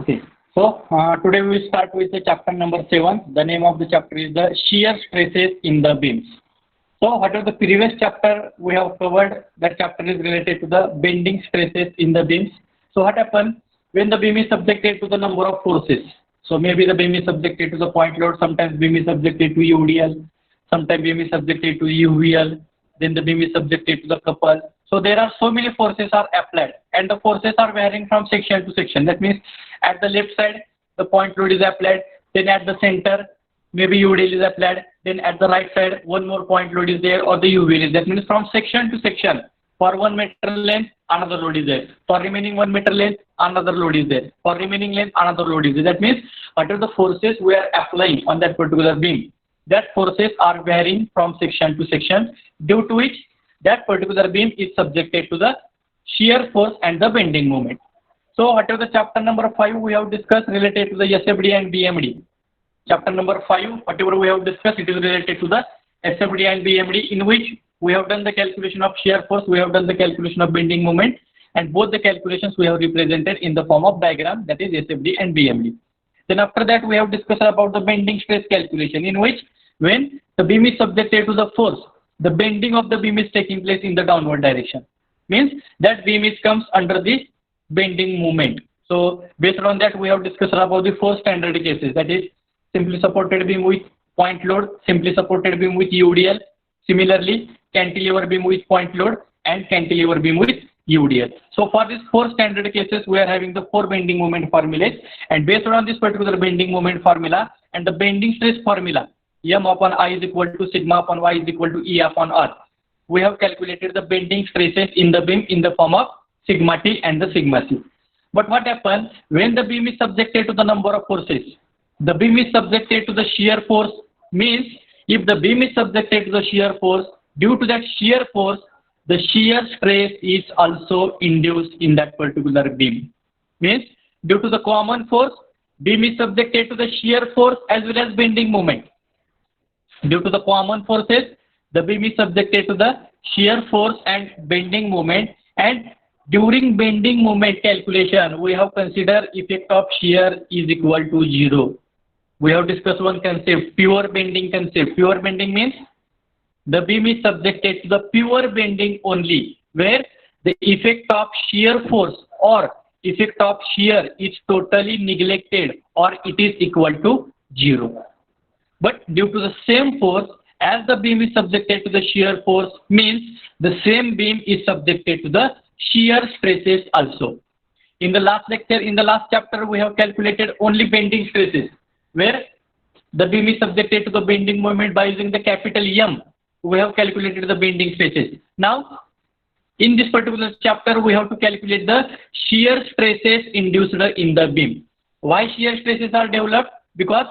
Okay. Today we will start with the chapter number 7. The name of the chapter is the shear stresses in the beams. So whatever the previous chapter we have covered, that chapter is related to the bending stresses in the beams. So what happens when the beam is subjected to the number of forces? So maybe the beam is subjected to the point load, sometimes beam is subjected to UDL, sometimes beam is subjected to UVL, then the beam is subjected to the couple. So there are so many forces are applied and the forces are varying from section to section. That means at the left side, the point load is applied, then at the center, maybe UDL is applied, then at the right side, one more point load is there or the UVL is. That means from section to section, for 1 meter length, another load is there. For remaining 1 meter length, another load is there. For remaining length, another load is there. That means whatever the forces we are applying on that particular beam, that forces are varying from section to section, due to which that particular beam is subjected to the shear force and the bending moment. So whatever the chapter number 5 we have discussed related to the SFD and BMD. Chapter number 5, whatever we have discussed, it is related to the SFD and BMD, in which we have done the calculation of shear force, we have done the calculation of bending moment, and both the calculations we have represented in the form of diagram, that is SFD and BMD. Then after that we have discussed about the bending stress calculation, in which when the beam is subjected to the force, the bending of the beam is taking place in the downward direction. Means that beam is comes under the bending moment. So based on that we have discussed about the 4 standard cases, that is simply supported beam with point load, simply supported beam with UDL, similarly cantilever beam with point load and cantilever beam with UDL. So for these 4 standard cases we are having the 4 bending moment formulas, and based on this particular bending moment formula and the bending stress formula, M upon I is equal to sigma upon Y is equal to E upon R, we have calculated the bending stresses in the beam in the form of sigma T and the sigma C. But what happens when the beam is subjected to the number of forces? The beam is subjected to the shear force, means if the beam is subjected to the shear force, due to that shear force, the shear stress is also induced in that particular beam. Means due to the common force, beam is subjected to the shear force as well as bending moment. Due to the common forces, the beam is subjected to the shear force and bending moment, and during bending moment calculation, we have considered effect of shear is equal to 0. We have discussed one concept, pure bending concept. Pure bending means the beam is subjected to the pure bending only, where the effect of shear force or effect of shear is totally neglected or it is equal to 0. But due to the same force, as the beam is subjected to the shear force, means the same beam is subjected to the shear stresses also. In the last lecture, in the last chapter, we have calculated only bending stresses, where the beam is subjected to the bending moment by using the capital M. We have calculated the bending stresses. Now, in this particular chapter, we have to calculate the shear stresses induced in the beam. Why shear stresses are developed? Because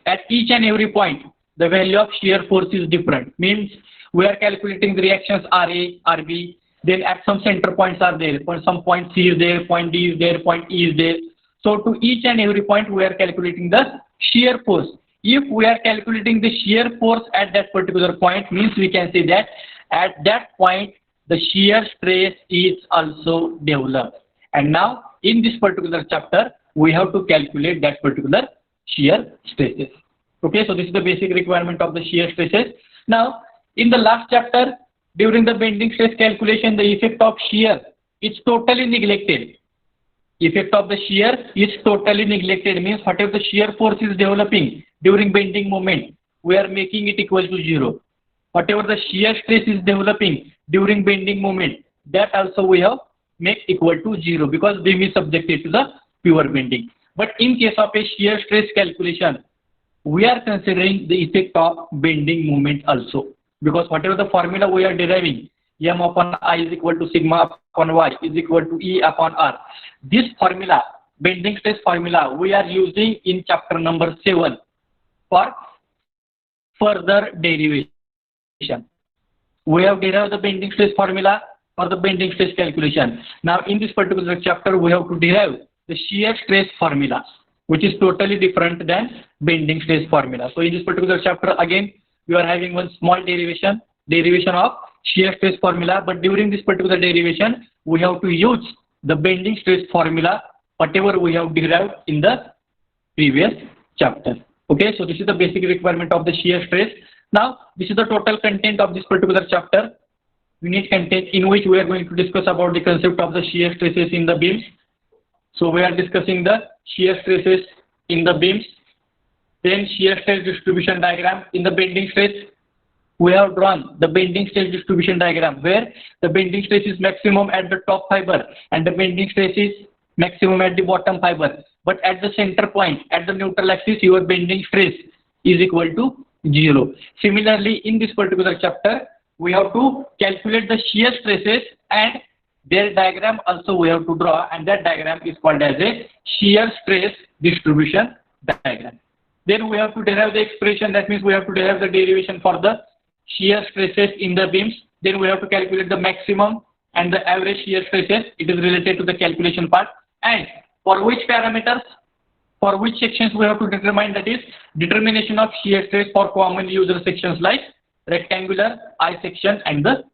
at each and every point, the value of shear force is different. Means we are calculating the reactions RA, RB, then at some center points are there, some point C is there, point D is there, point E is there. So to each and every point, we are calculating the shear force. If we are calculating the shear force at that particular point, means we can say that at that point, the shear stress is also developed. And now, in this particular chapter, we have to calculate that particular shear stresses. Okay, so this is the basic requirement of the shear stresses. Now, in the last chapter, during the bending stress calculation, the effect of shear is totally neglected. Effect of the shear is totally neglected, means whatever the shear force is developing during bending moment, we are making it equal to 0. Whatever the shear stress is developing during bending moment, that also we have make equal to 0, because beam is subjected to the pure bending. But in case of a shear stress calculation, we are considering the effect of bending moment also, because whatever the formula we are deriving, M upon I is equal to sigma upon Y is equal to E upon R. This formula, bending stress formula, we are using in chapter number 7 for further derivation. We have derived the bending stress formula for the bending stress calculation. Now in this particular chapter, we have to derive the shear stress formula, which is totally different than bending stress formula. So in this particular chapter, again, we are having one small derivation of shear stress formula, but during this particular derivation, we have to use the bending stress formula whatever we have derived in the previous chapter. Okay, so this is the basic requirement of the shear stress. Now, this is the total content of this particular chapter, unit content, in which we are going to discuss about the concept of the shear stresses in the beams. So we are discussing the shear stresses in the beams, then shear stress distribution diagram. In the bending stress, we have drawn the bending stress distribution diagram where the bending stress is maximum at the top fiber and the bending stress is maximum at the bottom fiber. But at the center point, at the neutral axis, your bending stress is equal to 0. Similarly, in this particular chapter, we have to calculate the shear stresses and their diagram also we have to draw, and that diagram is called as a shear stress distribution diagram. Then we have to derive the expression, that means we have to derive the derivation for the shear stresses in the beams. Then we have to calculate the maximum and the average shear stresses. It is related to the calculation part. And for which parameters, for which sections we have to determine, that is determination of shear stress for common user sections like rectangular, I section and the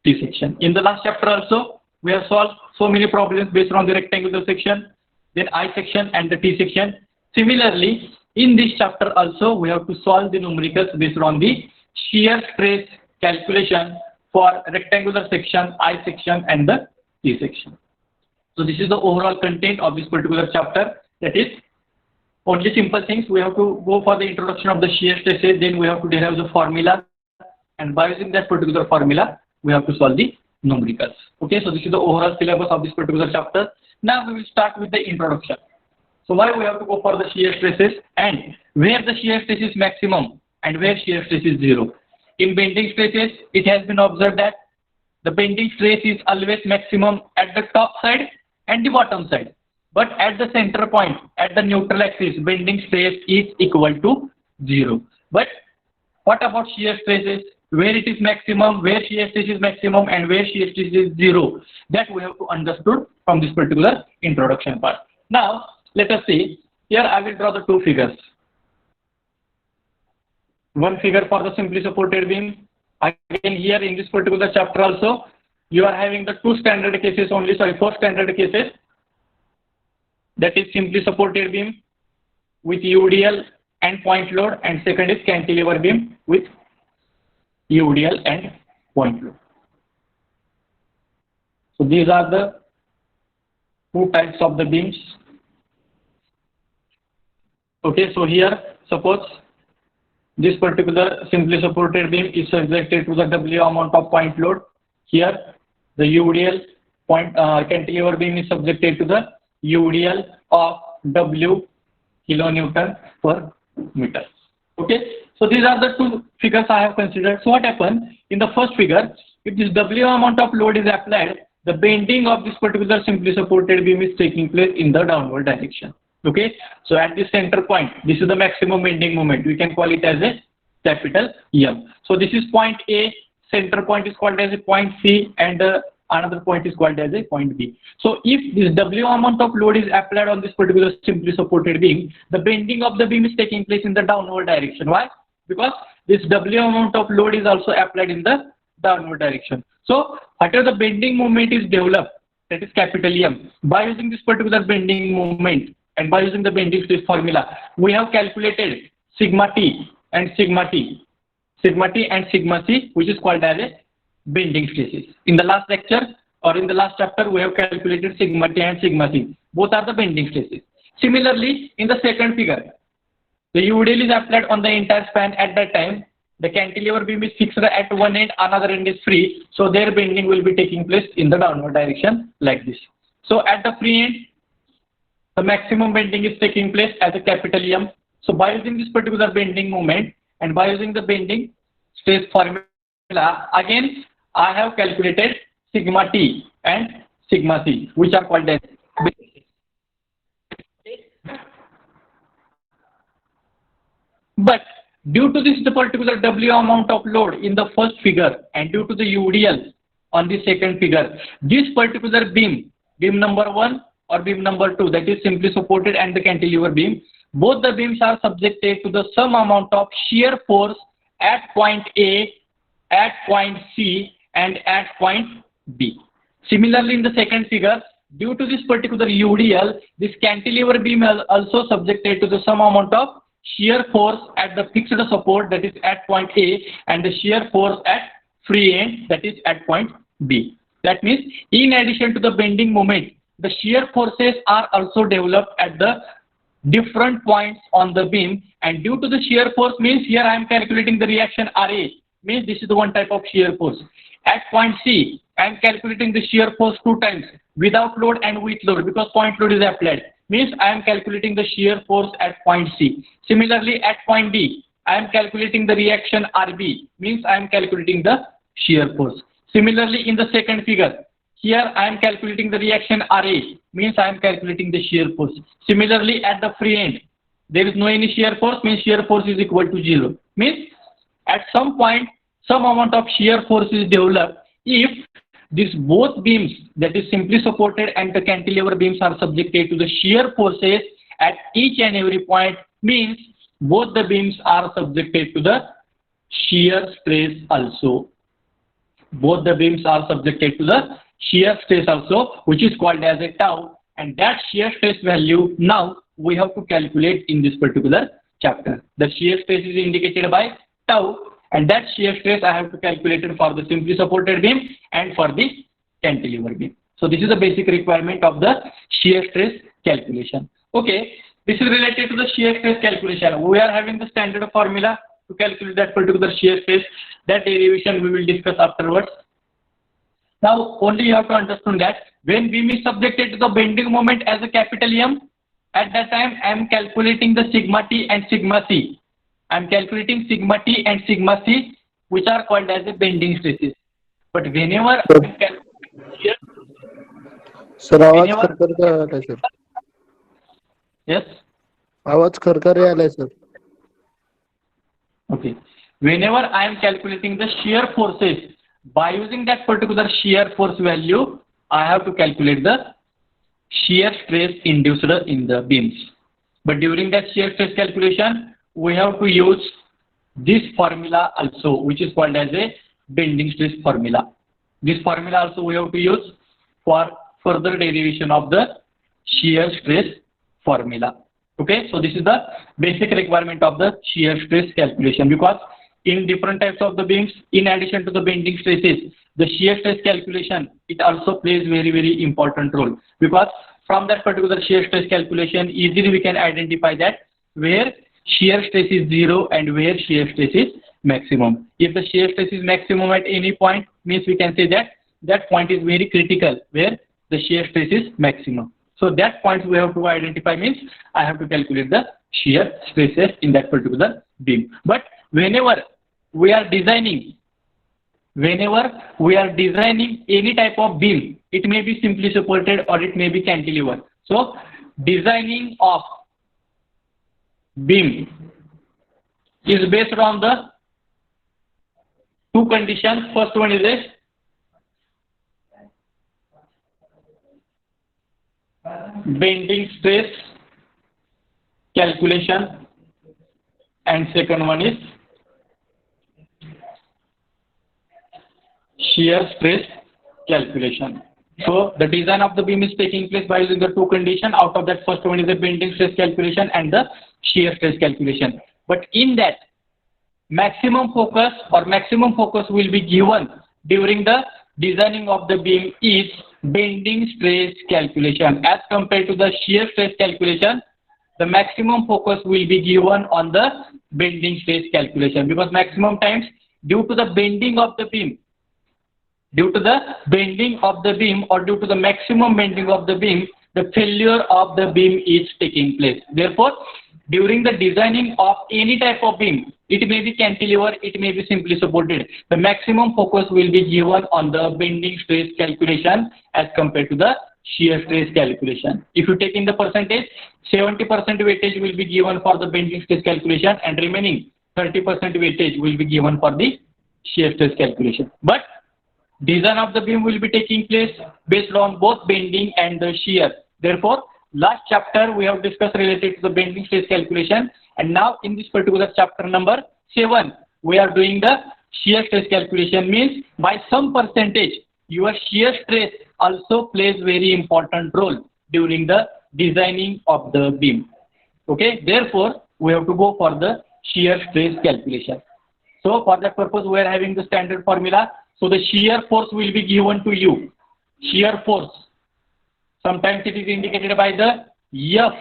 T section. In the last chapter also, we have solved so many problems based on the rectangular section, then I section and the T section. Similarly, in this chapter also, we have to solve the numericals based on the shear stress calculation for rectangular section, I section and the T section. So this is the overall content of this particular chapter. That is only simple things. We have to go for the introduction of the shear stresses, then we have to derive the formula, and by using that particular formula, we have to solve the numericals. Okay, so this is the overall syllabus of this particular chapter. Now we will start with the introduction. So why we have to go for the shear stresses and where the shear stress is maximum and where shear stress is 0. In bending stresses, it has been observed that the bending stress is always maximum at the top side and the bottom side. But at the center point, at the neutral axis, bending stress is equal to 0. But what about shear stresses? Where it is maximum, where shear stress is maximum and where shear stress is 0. That we have to understood from this particular introduction part. Now, let us see. Here I will draw the two figures. One figure for the simply supported beam. Again, here in this particular chapter also, you are having the four standard cases. That is simply supported beam with UDL and point load, and second is cantilever beam with UDL and point load. So these are the two types of the beams. Okay, so here suppose this particular simply supported beam is subjected to the W amount of point load. Here the UDL cantilever beam is subjected to the UDL of W kilonewton per meter. Okay, so these are the two figures I have considered. So what happened in the first figure, if this W amount of load is applied, the bending of this particular simply supported beam is taking place in the downward direction. Okay, so at the center point, this is the maximum bending moment. We can call it as a capital M. So this is point A, center point is called as a point C, and another point is called as a point B. So if this W amount of load is applied on this particular simply supported beam, the bending of the beam is taking place in the downward direction. Why? Because this W amount of load is also applied in the downward direction. So whatever the bending moment is developed, that is capital M, by using this particular bending moment and by using the bending stress formula, we have calculated sigma T and sigma T, which is called as a bending stresses. In the last lecture or in the last chapter, we have calculated sigma T and sigma C. Both are the bending stresses. Similarly, in the second figure, the UDL is applied on the entire span. At that time, the cantilever beam is fixed at one end, another end is free. So their bending will be taking place in the downward direction like this. So at the free end, the maximum bending is taking place as a capital M. So by using this particular bending moment and by using the bending stress formula, again I have calculated sigma T and sigma C, which are called as bending. But due to this particular W amount of load in the first figure and due to the UDL on the second figure, this particular beam number 1 or beam number 2, that is simply supported and the cantilever beam, both the beams are subjected to the same amount of shear force at point A, at point C and at point B. Similarly, in the second figure, due to this particular UDL, this cantilever beam is also subjected to the some amount of shear force at the fixed support, that is at point A, and the shear force at free end, that is at point B. That means in addition to the bending moment, the shear forces are also developed at the different points on the beam, and due to the shear force means here I am calculating the reaction RA, means this is the one type of shear force. At point C, I am calculating the shear force 2 times, without load and with load, because point load is applied, means I am calculating the shear force at point C. Similarly, at point D, I am calculating the reaction RB, means I am calculating the shear force. Similarly, in the second figure, here I am calculating the reaction RA, means I am calculating the shear force. Similarly, at the free end, there is no any shear force, means shear force is equal to 0. Means at some point, some amount of shear force is developed if these both beams, that is simply supported and the cantilever beams, are subjected to the shear forces at each and every point, means both the beams are subjected to the shear stress also. Both the beams are subjected to the shear stress also, which is called as a tau, and that shear stress value now we have to calculate in this particular chapter. The shear stress is indicated by tau, and that shear stress I have to calculate it for the simply supported beam and for the cantilever beam. So this is the basic requirement of the shear stress calculation. Okay, this is related to the shear stress calculation. We are having the standard formula to calculate that particular shear stress. That derivation we will discuss afterwards. Now only you have to understand that when beam is subjected to the bending moment as a capital M, at that time I am calculating the sigma T and sigma C. I am calculating sigma T and sigma C, which are called as the bending stresses. But whenever I am calculating here, sir आवाज खरखर का आलाय sir. yes, आवाज खरखर आलाय sir. okay. Whenever I am calculating the shear forces, by using that particular shear force value, I have to calculate the shear stress induced in the beams. But during that shear stress calculation, we have to use this formula also, which is called as a bending stress formula. This formula also we have to use for further derivation of the shear stress formula. Okay, so this is the basic requirement of the shear stress calculation, because in different types of the beams, in addition to the bending stresses, the shear stress calculation, it also plays very important role, because from that particular shear stress calculation, easily we can identify that where shear stress is 0 and where shear stress is maximum. If the shear stress is maximum at any point, means we can say that that point is very critical where the shear stress is maximum. So that point we have to identify, means I have to calculate the shear stresses in that particular beam. But whenever we are designing any type of beam, it may be simply supported or it may be cantilever. So designing of beam is based on the two conditions. First one is a bending stress calculation, and second one is shear stress calculation. So the design of the beam is taking place by using the two conditions. Out of that, first one is the bending stress calculation and the shear stress calculation. But in that, maximum focus will be given during the designing of the beam is bending stress calculation. As compared to the shear stress calculation, the maximum focus will be given on the bending stress calculation, because maximum times due to the bending of the beam, or due to the maximum bending of the beam, the failure of the beam is taking place. Therefore, during the designing of any type of beam, it may be cantilever, it may be simply supported, the maximum focus will be given on the bending stress calculation as compared to the shear stress calculation. If you take in the percentage, 70% weightage will be given for the bending stress calculation and remaining 30% weightage will be given for the shear stress calculation. But design of the beam will be taking place based on both bending and the shear. Therefore, last chapter we have discussed related to the bending stress calculation, and now in this particular chapter number 7, we are doing the shear stress calculation, means by some percentage your shear stress also plays very important role during the designing of the beam. Okay, therefore we have to go for the shear stress calculation. So for that purpose we are having the standard formula. So the shear force will be given to you. Shear force, sometimes it is indicated by the F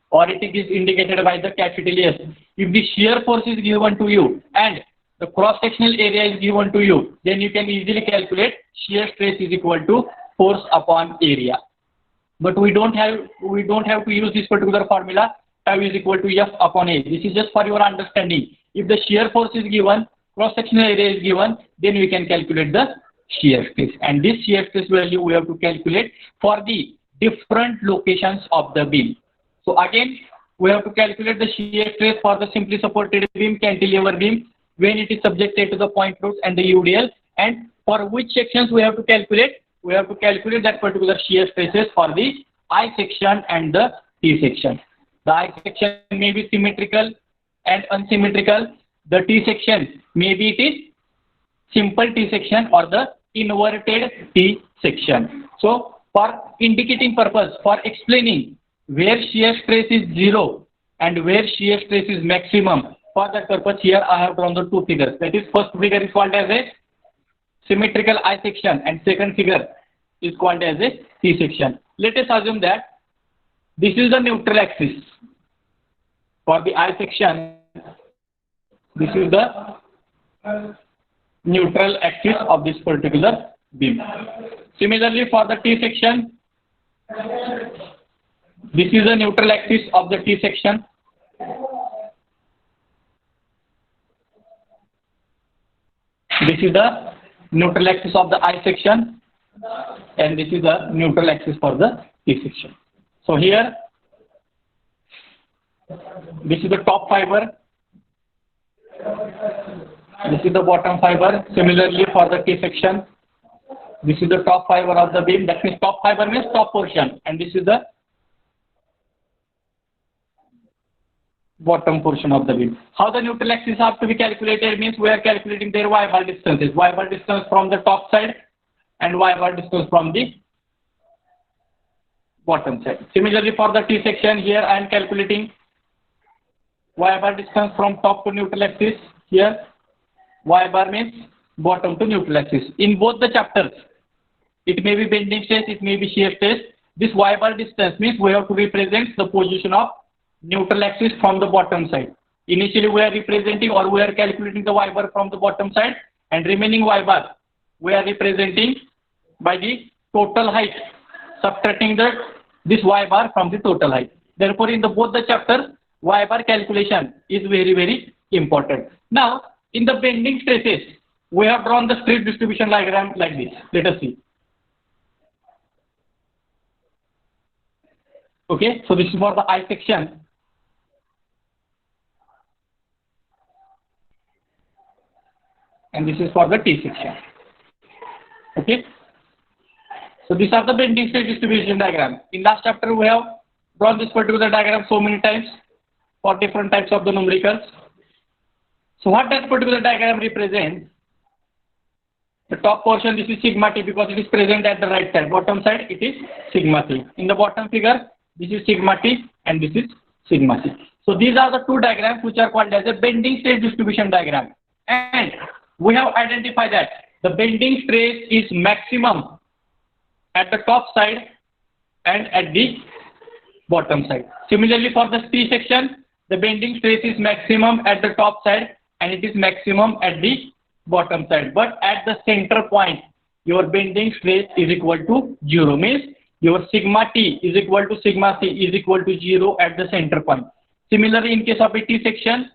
or it is indicated by the capital S. If the shear force is given to you and the cross-sectional area is given to you, then you can easily calculate shear stress is equal to force upon area. But we don't have to use this particular formula. Tau is equal to F upon A. This is just for your understanding. If the shear force is given, cross-sectional area is given, then we can calculate the shear stress. And this shear stress value we have to calculate for the different locations of the beam. So again, we have to calculate the shear stress for the simply supported beam, cantilever beam, when it is subjected to the point loads and the UDL. And for which sections we have to calculate? We have to calculate that particular shear stresses for the I section and the T section. The I section may be symmetrical and unsymmetrical. The T section, maybe it is simple T section or the inverted T section. So for indicating purpose, for explaining where shear stress is 0 and where shear stress is maximum, for that purpose here I have drawn the two figures. That is, first figure is called as a symmetrical I section and second figure is called as a T section. Let us assume that this is the neutral axis. For the I section, this is the neutral axis of this particular beam. Similarly, for the T section, this is the neutral axis of the T section. This is the neutral axis of the I section, and this is the neutral axis for the T section. So here, this is the top fiber, this is the bottom fiber. Similarly, for the T section, this is the top fiber of the beam. That means top fiber means top portion, and this is the bottom portion of the beam. How the neutral axis have to be calculated means we are calculating their y-bar distances. Y-bar distance from the top side and y-bar distance from the bottom side. Similarly, for the T section, here I am calculating y-bar distance from top to neutral axis. Here y-bar means bottom to neutral axis. In both the chapters, it may be bending stress, it may be shear stress. This y-bar distance means we have to represent the position of neutral axis from the bottom side. Initially we are representing or we are calculating the y-bar from the bottom side, and remaining y-bar we are representing by the total height, subtracting this y-bar from the total height. Therefore, in both the chapters, y-bar calculation is very, very important. Now, in the bending stresses, we have drawn the stress distribution diagram like this. Let us see. Okay, so this is for the I section. And this is for the T section. Okay. So these are the bending stress distribution diagram. In last chapter, we have drawn this particular diagram so many times for different types of the numericals. So what does particular diagram represent? The top portion, this is sigma T because it is present at the right side. Bottom side, it is sigma T. In the bottom figure, this is sigma T and this is sigma T. So these are the two diagrams which are called as a bending stress distribution diagram. And we have identified that the bending stress is maximum at the top side and at the bottom side. Similarly, for the T section, the bending stress is maximum at the top side and it is maximum at the bottom side. But at the center point, your bending stress is equal to 0. Means your sigma T is equal to sigma C is equal to 0 at the center point. Similarly, in case of a T section,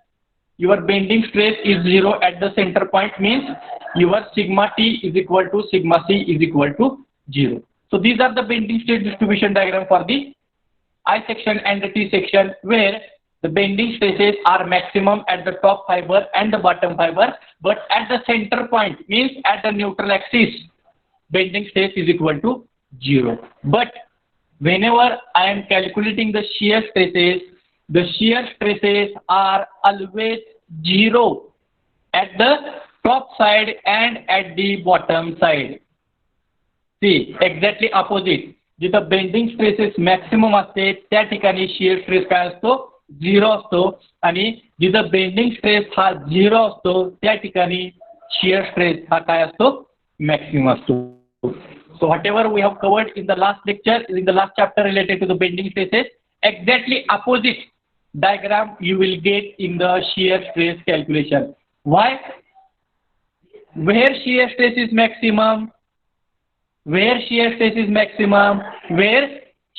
your bending stress is 0 at the center point, means your sigma T is equal to sigma C is equal to 0. So these are the bending stress distribution diagram for the I section and the T section, where the bending stresses are maximum at the top fiber and the bottom fiber, but at the center point, means at the neutral axis, bending stress is equal to 0. But whenever I am calculating the shear stresses are always 0 at the top side and at the bottom side. See exactly opposite, जिथं bending stresses maximum असते त्या ठिकाणी shear stress काय असतो, 0 असतो, आणि जिथं bending stress हा 0 असतो त्या ठिकाणी शिअर स्ट्रेस हा काय असतो, मॅक्सिमम असतो. So whatever we have covered in the last lecture, in the last chapter related to the bending stresses, exactly opposite diagram you will get in the shear stress calculation. Why? Where shear stress is maximum? Where shear stress is maximum? Where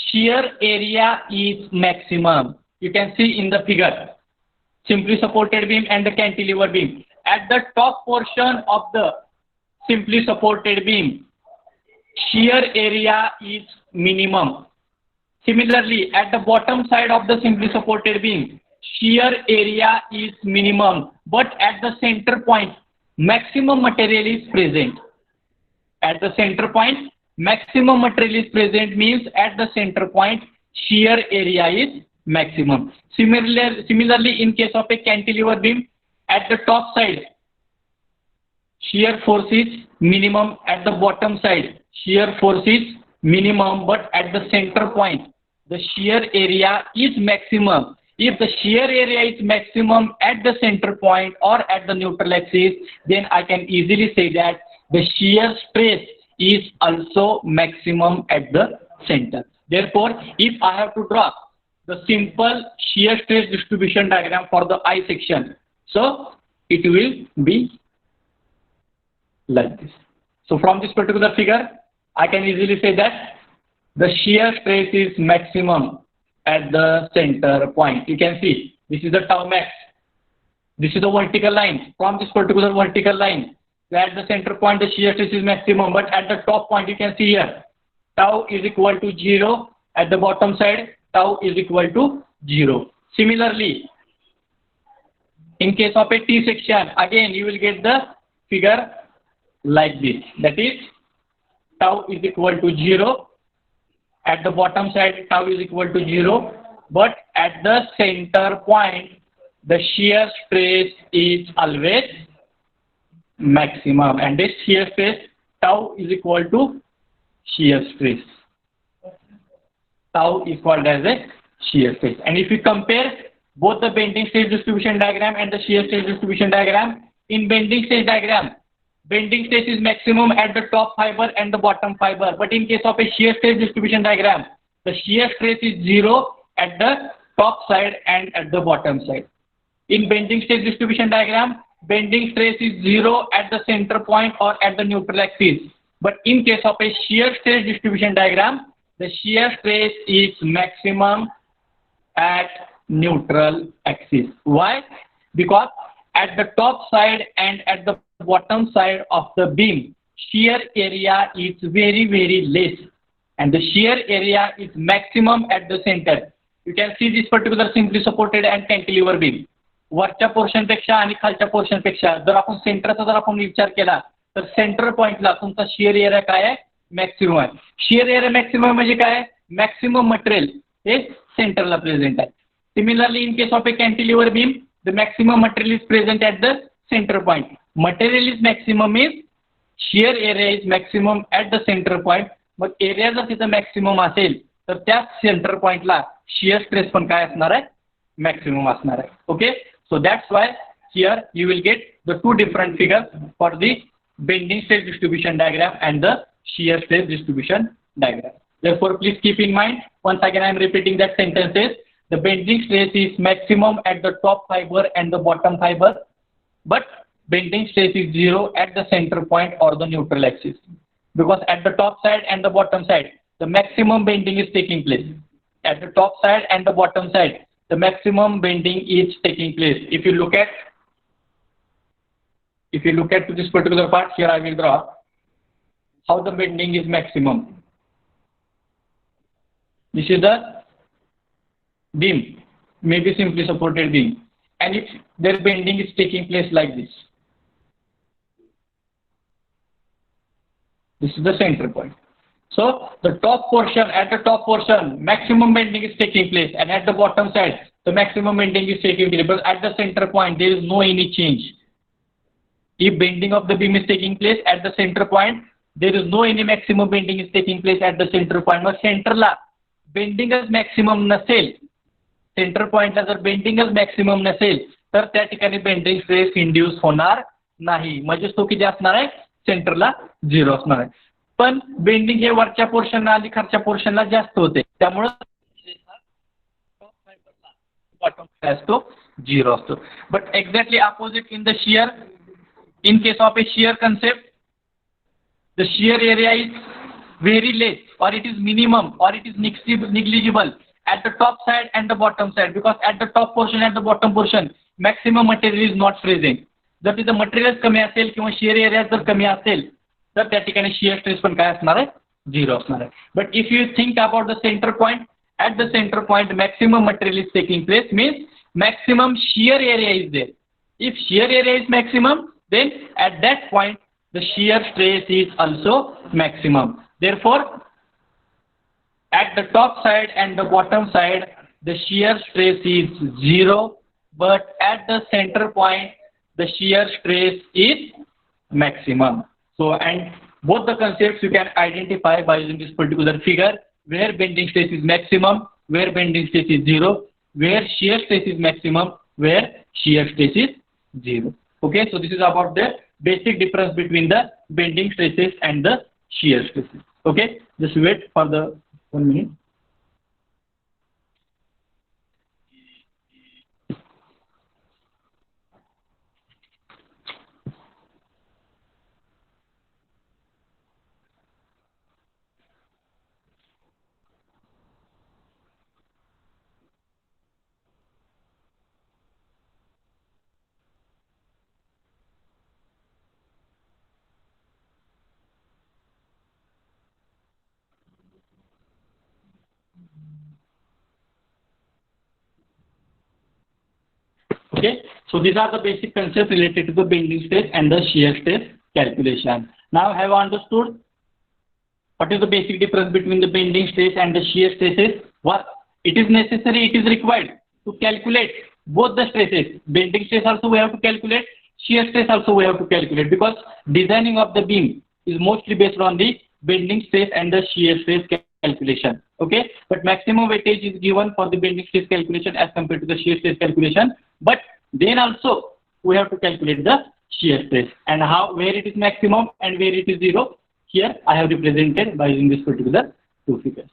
shear area is maximum? You can see in the figure. Simply supported beam and the cantilever beam. At the top portion of the simply supported beam, shear area is minimum. Similarly, at the bottom side of the simply supported beam, shear area is minimum, but at the center point, maximum material is present. At the center point, maximum material is present means at the center point, shear area is maximum. Similarly, in case of a cantilever beam, at the top side, shear force is minimum, at the bottom side shear force is minimum, but at the center point the shear area is maximum. If the shear area is maximum at the center point or at the neutral axis, then I can easily say that the shear stress is also maximum at the center. Therefore, if I have to draw the simple shear stress distribution diagram for the I section, so it will be like this. So from this particular figure, I can easily say that the shear stress is maximum at the center point. You can see this is the tau max. This is the vertical line. From this particular vertical line, at the center point the shear stress is maximum, but at the top point you can see here tau is equal to 0. At the bottom side tau is equal to 0. Similarly, in case of a T section, again you will get the figure like this, that is tau is equal to 0. At the bottom side tau is equal to 0, but at the center point the shear stress is always maximum, and this shear stress tau is equal to shear stress. Tau is called as a shear stress. And if you compare both the bending stress distribution diagram and the shear stress distribution diagram, in bending stress diagram, bending stress is maximum at the top fiber and the bottom fiber, but in case of a shear stress distribution diagram, the shear stress is 0 at the top side and at the bottom side. In bending stress distribution diagram, bending stress is 0 at the center point or at the neutral axis, but in case of a shear stress distribution diagram, the shear stress is maximum at neutral axis. Why? Because at the top side and at the bottom side of the beam, shear area is very, very less, and the shear area is maximum at the center. You can see this particular simply supported and cantilever beam. वरच्या portion पेक्षा आणि खालच्या portion पेक्षा जर आपण सेंटरचा जर आपण विचार केला तर सेंटर पॉइंटला तुमचा शियर एरिया काय आहे, मॅक्सिमम आहे. शियर एरिया मॅक्सिमम म्हणजे काय, मॅक्सिमम मटेरियल हे सेंटरला प्रेझेंट आहे. Similarly in case of A cantilever beam, the maximum material is present at the center point. Material is maximum means shear area is maximum at the center point. Mug area जर तिथं maximum असेल तर त्या centre पॉइंटला shear stress पण काय असणार आहे, मॅक्सिमम असणार आहे. Okay, so that's why here you will get the two different figure for the bending stress distribution diagram and the shear stress distribution diagram. Therefore, please keep in mind, once again I am repeating that sentences. The bending stress is maximum at the top fiber and the bottom fiber, but bending stress is 0 at the center point or the neutral axis, because at the top side and the bottom side the maximum bending is taking place. At the top side and the bottom side the maximum bending is taking place. If you look at to this particular part, here I will draw how the bending is maximum. This is the beam, maybe simply supported beam, and if their bending is taking place like this, this is the center point. So the top portion, at the top portion maximum bending is taking place, and at the bottom side the maximum bending is taking place, but at the center point there is no any change. If bending of the beam is taking place at the center point, there is no any maximum bending is taking place at the center point. मग सेंटरला बेंडिंगच maximum नसेल, centre पॉइंटला जर बेंडिंगच maximum नसेल तर त्या ठिकाणी bending stress induce होणार नाही, म्हणजेच तो किती असणार आहे, सेंटरला 0 असणार आहे. पण बेंडिंग हे वरच्या पोर्शनला आणि खालच्या पोर्शनला जास्त होते, त्यामुळे बॉटम असतो 0 असतो. But exactly opposite in the shear, in case of a shear concept, the shear area is very less or it is minimum or it is negligible at the top side and the bottom side, because at the top portion and the bottom portion maximum material is not present. जर तिथं material कमी असेल किंवा shear area जर कमी असेल तर त्या ठिकाणी शियर स्ट्रेस पण काय असणार आहे, 0 असणार आहे. But if you think about the centre point, at the center point maximum material is taking place, means maximum shear area is there. If shear area is maximum, then at that point the shear stress is also maximum. Therefore, at the top side and the bottom side the shear stress is 0, but at the center point the shear stress is maximum. So, and both the concepts you can identify by using this particular figure, where bending stress is maximum, where bending stress is 0, where shear stress is maximum, where shear stress is 0. Okay, so this is about the basic difference between the bending stresses and the shear stresses. Okay, just wait for the 1 minute. Okay, so these are the basic concepts related to the bending stress and the shear stress calculation. Now, have you understood what is the basic difference between the bending stress and the shear stresses? What it is necessary, it is required to calculate both the stresses. Bending stress also we have to calculate, shear stress also we have to calculate, because designing of the beam is mostly based on the bending stress and the shear stress calculation. Okay, but maximum weightage is given for the bending stress calculation as compared to the shear stress calculation, but then also we have to calculate the shear stress and how, where it is maximum and where it is 0. Here I have represented by using this particular two figures.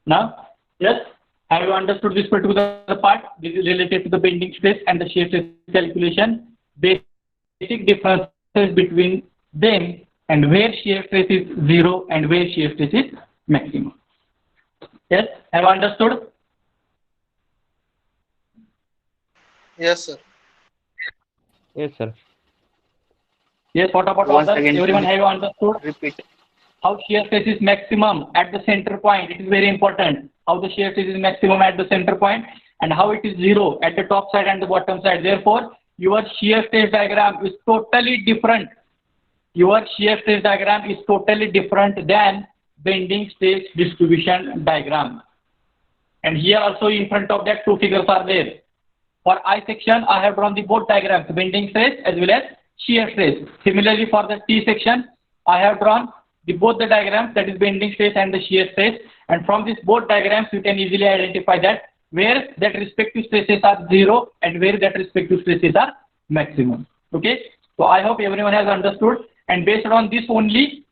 Now, yes, have you understood this particular part? This is related to the bending stress and the shear stress calculation. Basic differences between them and where shear stress is 0 and where shear stress is maximum. Yes, have you understood? Yes, sir. Yes, sir. Yes, what about Once others? again, Everyone have you understood? Repeat. How shear stress is maximum at the center point? It is very important. How the shear stress is maximum at the center point and how it is 0 at the top side and the bottom side. Therefore, your shear stress diagram is totally different. Your shear stress diagram is totally different than bending stress distribution diagram. And here also in front of that two figures are there. For I section, I have drawn the both diagrams, bending stress as well as shear stress. Similarly, for the T section, I have drawn both the diagrams, that is bending stress and the shear stress. And from these both diagrams, you can easily identify that where that respective stresses are 0 and where that respective stresses are maximum. Okay, so I hope everyone has understood. And based on this only,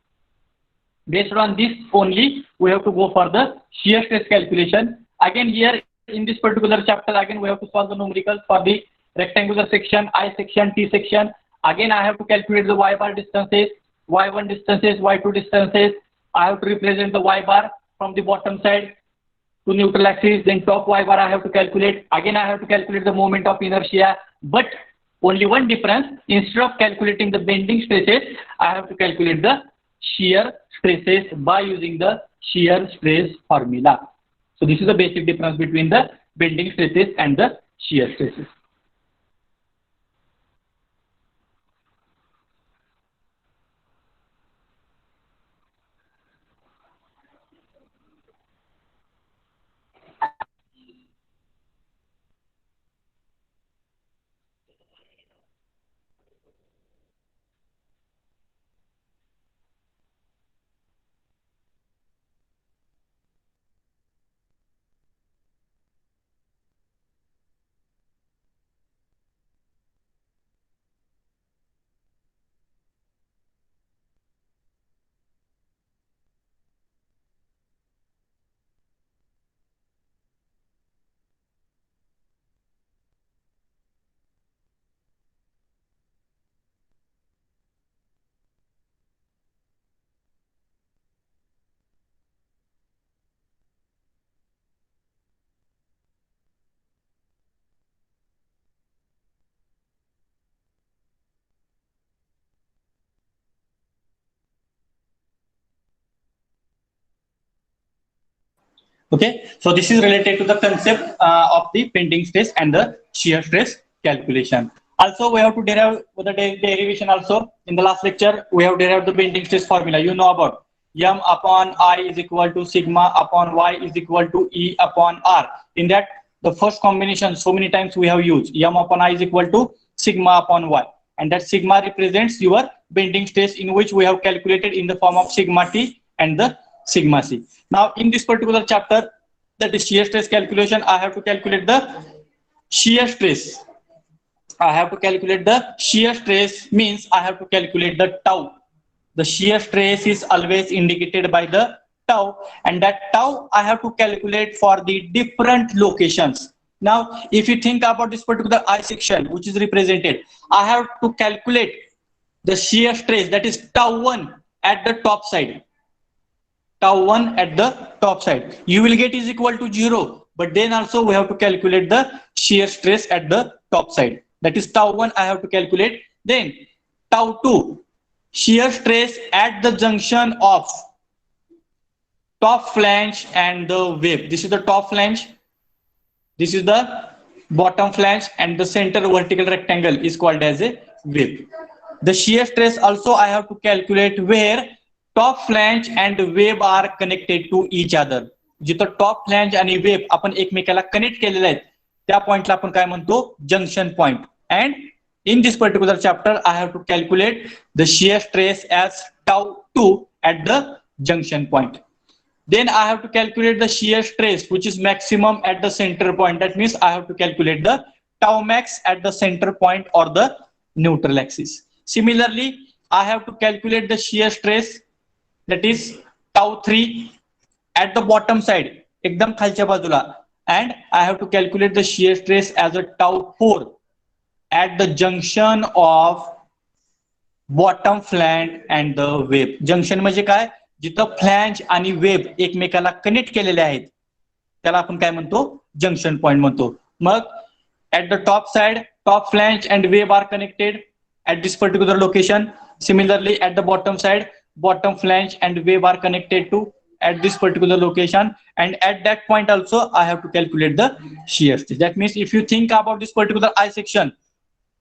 we have to go for the shear stress calculation. Again, here in this particular chapter, again we have to solve the numericals for the rectangular section, I section, T section. Again, I have to calculate the y bar distances, y1 distances, y2 distances. I have to represent the y bar from the bottom side to neutral axis. Then top y bar I have to calculate. Again, I have to calculate the moment of inertia. But only one difference: instead of calculating the bending stresses, I have to calculate the shear stresses by using the shear stress formula. So this is the basic difference between the bending stresses and the shear stresses. Okay, so this is related to the concept of the bending stress and the shear stress calculation. Also, we have to derive the derivation also. In the last lecture, we have derived the bending stress formula. You know about m upon I is equal to sigma upon y is equal to E upon R. In that, the first combination, so many times we have used m upon I is equal to sigma upon y. And that sigma represents your bending stress, in which we have calculated in the form of sigma T and the sigma C. Now, in this particular chapter, that is shear stress calculation, I have to calculate the shear stress. I have to calculate the shear stress means I have to calculate the tau. The shear stress is always indicated by the tau, and that tau I have to calculate for the different locations. Now, if you think about this particular I section, which is represented, I have to calculate the shear stress, that is tau 1 at the top side. Tau 1 at the top side. You will get is equal to 0, but then also we have to calculate the shear stress at the top side. That is tau 1 I have to calculate. Then tau 2, shear stress at the junction of top flange and the wave. This is the top flange. This is the bottom flange, and the center vertical rectangle is called as a wave. The shear stress also I have to calculate where top flange and wave are connected to each other. जिथं top flange आणि web आपण एकमेकाला connect केलेले आहेत त्या पॉइंटला आपण काय म्हणतो, junction point. And in this particular chapter I have to calculate the shear stress as tau 2 at the junction point. Then I have to calculate the shear stress which is maximum at the center point. That means I have to calculate the tau max at the center point or the neutral axis. Similarly, I have to calculate the shear stress, that is tau 3 at the bottom side, एकदम खालच्या बाजूला, and I have to calculate the shear stress as a tau 4 at the junction of bottom flange and the wave. Junction म्हणजे काय, जिथं flange आणि web एकमेकाला connect केलेले आहेत त्याला आपण काय म्हणतो, जंक्शन पॉइंट म्हणतो. मग at the top side, top flange and wave are connected at this particular location. Similarly, at the bottom side, bottom flange and wave are connected to at this particular location, and at that point also I have to calculate the shear stress. That means if you think about this particular I section,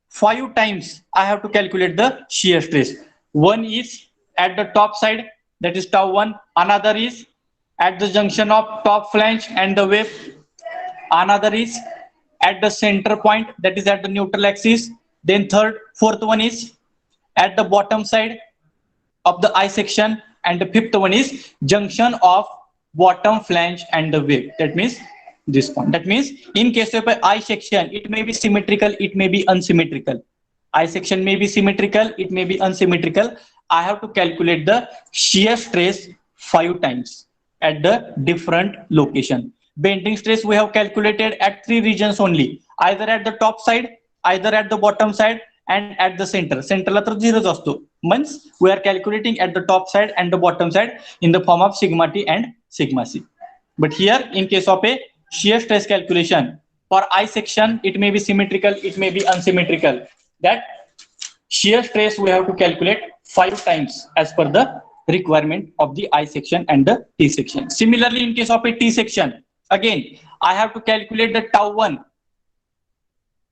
5 times I have to calculate the shear stress. One is at the top side, that is tau 1. Another is at the junction of top flange and the wave. Another is at the center point, that is at the neutral axis. Then fourth one is at the bottom side of the I section, and the fifth one is junction of bottom flange and the wave. That means this point. That means in case of a I section, it may be symmetrical, it may be unsymmetrical. I section may be symmetrical, it may be unsymmetrical. I have to calculate the shear stress 5 times at the different location. Bending stress we have calculated at 3 regions only, either at the top side, either at the bottom side, and at the center. Centerला तर 0 असतो. Means we are calculating at the top side and the bottom side in the form of sigma T and sigma C. But here in case of a shear stress calculation for I section, it may be symmetrical, it may be unsymmetrical. That shear stress we have to calculate 5 times as per the requirement of the I section and the T section. Similarly, in case of a T section, again I have to calculate the tau 1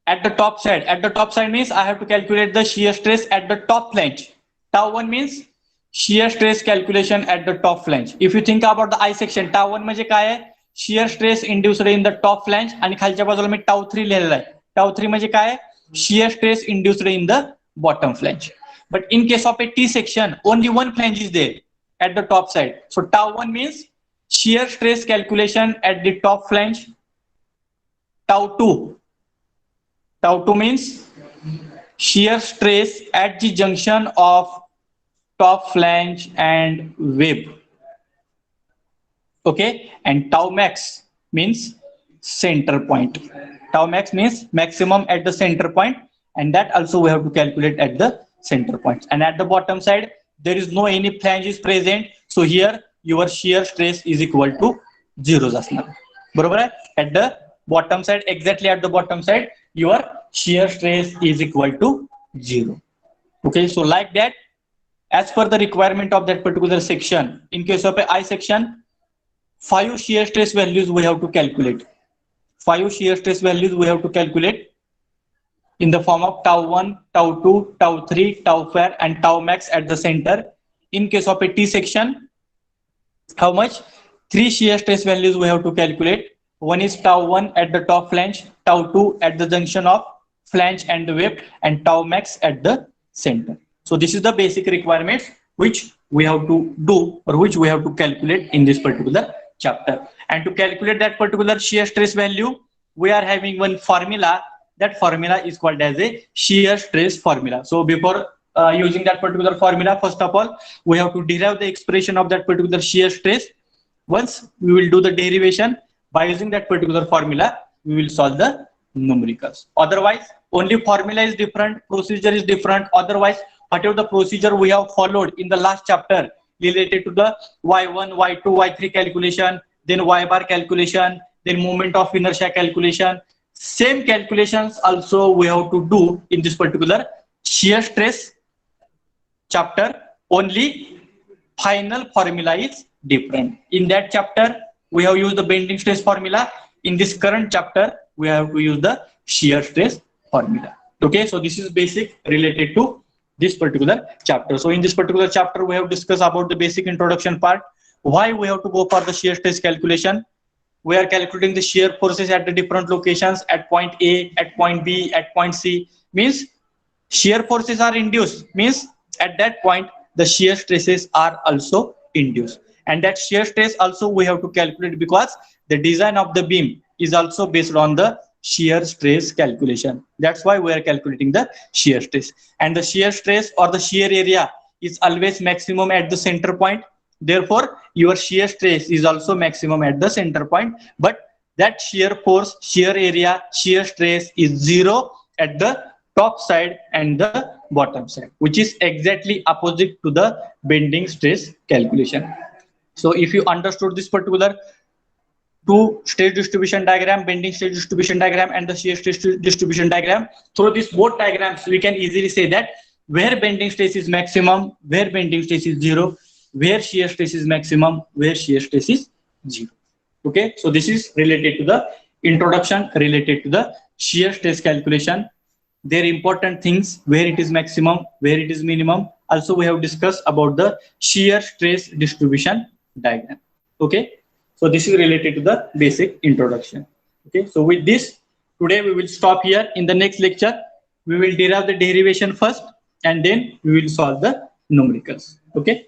at the top side. At the top side means I have to calculate the shear stress at the top flange. Tau 1 means shear stress calculation at the top flange. If you think about the I section, tau 1 म्हणजे काय आहे, shear stress induced in the top flange, आणि खालच्या बाजूला मी tau 3 लिहिलेला आहे. Tau 3 म्हणजे काय आहे, shear stress induced in the bottom flange. But in case of a T section, only one flange is there at the top side. So tau 1 means shear stress calculation at the top flange. Tau 2 means shear stress at the junction of top flange and wave. Okay, and tau max means center point. Tau max means maximum at the center point, and that also we have to calculate at the center point. And at the bottom side, there is no any flange is present, so here your shear stress is equal to 0 असणार. बरोबर आहे? At the bottom side, exactly at the bottom side, your shear stress is equal to 0. Okay, so like that, as per the requirement of that particular section, in case of a I section, 5 shear stress values we have to calculate. 5 shear stress values we have to calculate in the form of tau 1, tau 2, tau 3, tau 4 and tau max at the center. In case of a T section, how much? 3 shear stress values we have to calculate. One is tau 1 at the top flange, tau 2 at the junction of flange and the web, and tau max at the center. So this is the basic requirements which we have to do, or which we have to calculate in this particular chapter. And to calculate that particular shear stress value, we are having one formula. That formula is called as a shear stress formula. So before using that particular formula, first of all, we have to derive the expression of that particular shear stress. Once we will do the derivation by using that particular formula, we will solve the numericals. Otherwise, only formula is different, procedure is different. Otherwise, whatever the procedure we have followed in the last chapter related to the y1, y2, y3 calculation, then y bar calculation, then moment of inertia calculation, same calculations also we have to do in this particular shear stress chapter. Only final formula is different. In that chapter, we have used the bending stress formula. In this current chapter, we have to use the shear stress formula. Okay, so this is basic related to this particular chapter. So in this particular chapter, we have discussed about the basic introduction part. Why we have to go for the shear stress calculation? We are calculating the shear forces at the different locations, at point A, at point B, at point C. Means shear forces are induced. Means at that point, the shear stresses are also induced. And that shear stress also we have to calculate, because the design of the beam is also based on the shear stress calculation. That's why we are calculating the shear stress. And the shear stress or the shear area is always maximum at the center point. Therefore, your shear stress is also maximum at the center point. But that shear force, shear area, shear stress is zero at the top side and the bottom side, which is exactly opposite to the bending stress calculation. So if you understood this particular two stress distribution diagram, bending stress distribution diagram and the shear stress distribution diagram, through these both diagrams, we can easily say that where bending stress is maximum, where bending stress is zero, where shear stress is maximum, where shear stress is zero. Okay, so this is related to the introduction related to the shear stress calculation. Their important things, where it is maximum, where it is minimum. Also, we have discussed about the shear stress distribution diagram. Okay, so this is related to the basic introduction. Okay, so with this, today we will stop here. In the next lecture, we will derive the derivation first, and then we will solve the numericals. Okay.